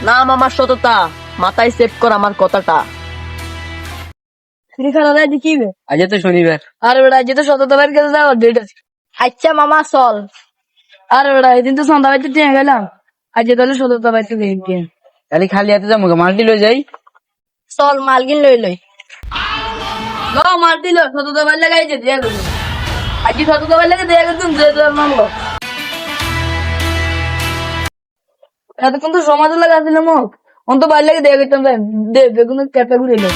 নাম আমার সততা, মাথায় সেভ কর আমার কথাটা। আজ তো শনিবার। আরে বেটা আজ তো সততা বাইর কাছে যাওয়ার ডেট আছে। আচ্ছা মামা চল। আরে বেটা এদিন তো সন্ধ্যা বাইতে টিয়া গেলাম, আজ তাহলে সততা বাইতে দেখি। তাহলে খালি হাতে যাবো, মাল্টি লই যাই। চল মালকিন লই লই মাল্টি লো সততা বাইর লাগাইছে দিয়া করবো। আজ সততা বাইর লাগে দিয়া করতুম যে তোর মানবো। এতক্ষণ তো সমাজে লাগাছিল মুখ, অন্ত বাইর লাগে দিয়া করতাম। দে বেগুন ক্যাপটা ঘুরে এলো।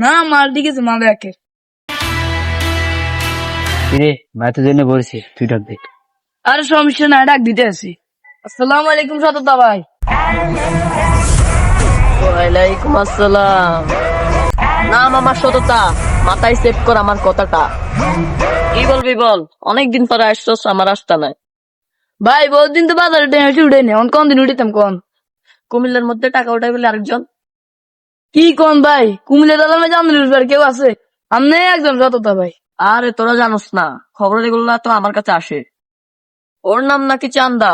না মাল্টি গেছে মা ব্যাকে। রে মায়ের জন্য বলছি, তুই ডাক দে। আরে সমস্যা নাই, ডাক দিতে আসি। আসসালামু আলাইকুম সততা ভাই। ওয়ালাইকুম আসসালাম। নাম আমার সততা, মাথায় সেভ কর আমার কথাটা। কি বলবি বল, অনেকদিন পরে আসছস, আমার রাস্তা নাই। ভাই বহুত দিন তো বাজারে টেনে উঠে নে, কোন দিন উঠিতাম কোন? কুমিল্লার মধ্যে টাকা উঠাই বলে আরেকজন। কি কোন ভাই, কুমিল্লার আলামে জামিল কেউ আছে? আমনে একজন সততা ভাই। আরে তোরা জানোস না, খবর এগুলো তো আমার কাছে আসে। ওর নাম নাকি চান্দা,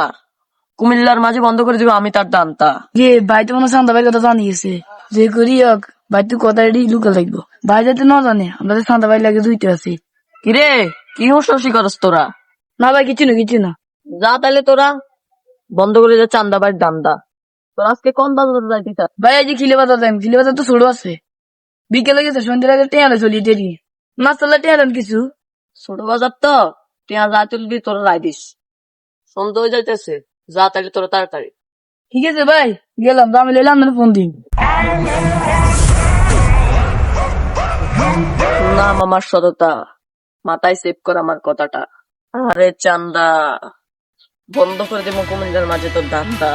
কুমিল্লার মাঝে বন্ধ করে দিব আমি তার দানটা। যে ভাই তো মনে চান্দা ভাইয়ের কথা জানিয়েছে, যে করি হোক ভাই তুই কথা লুকা লাগবো। ভাই যাতে না জানে আমরা তো চান্দা ভাই লাগে দুইতে আছি। কিরে কি হুঁশি করস তোরা? না ভাই কিছু না কিছু না। যা তাহলে তোরা বন্ধ করে যা চান্দা ভাইয়ের দান্দা। তোরা আজকে কোন বাজার যাইতে চাস? ভাই আজ খিলে বাজার যাই, খিলে বাজার তো ছোট আছে। বিকেলে গেছে সন্ধ্যের আগে টেয়ারে চলি দেরি মাছ তাল্লা টেয়ারেন কিছু। ছোট বাজার তো টেয়া যা তুলবি তোরা রায় দিস। সন্ধ্যা হয়ে যাইতেছে, যা তাহলে তোরা তাড়াতাড়ি। ঠিক আছে ভাই গেলাম, দামি লইলাম না ফোন দিন। নাম আমার সততা, মাথায় সেভ কর আমার কথাটা। আরে চান্দা বন্ধ করে দেবো কুমিল্লার মাঝে তোর দান্দা।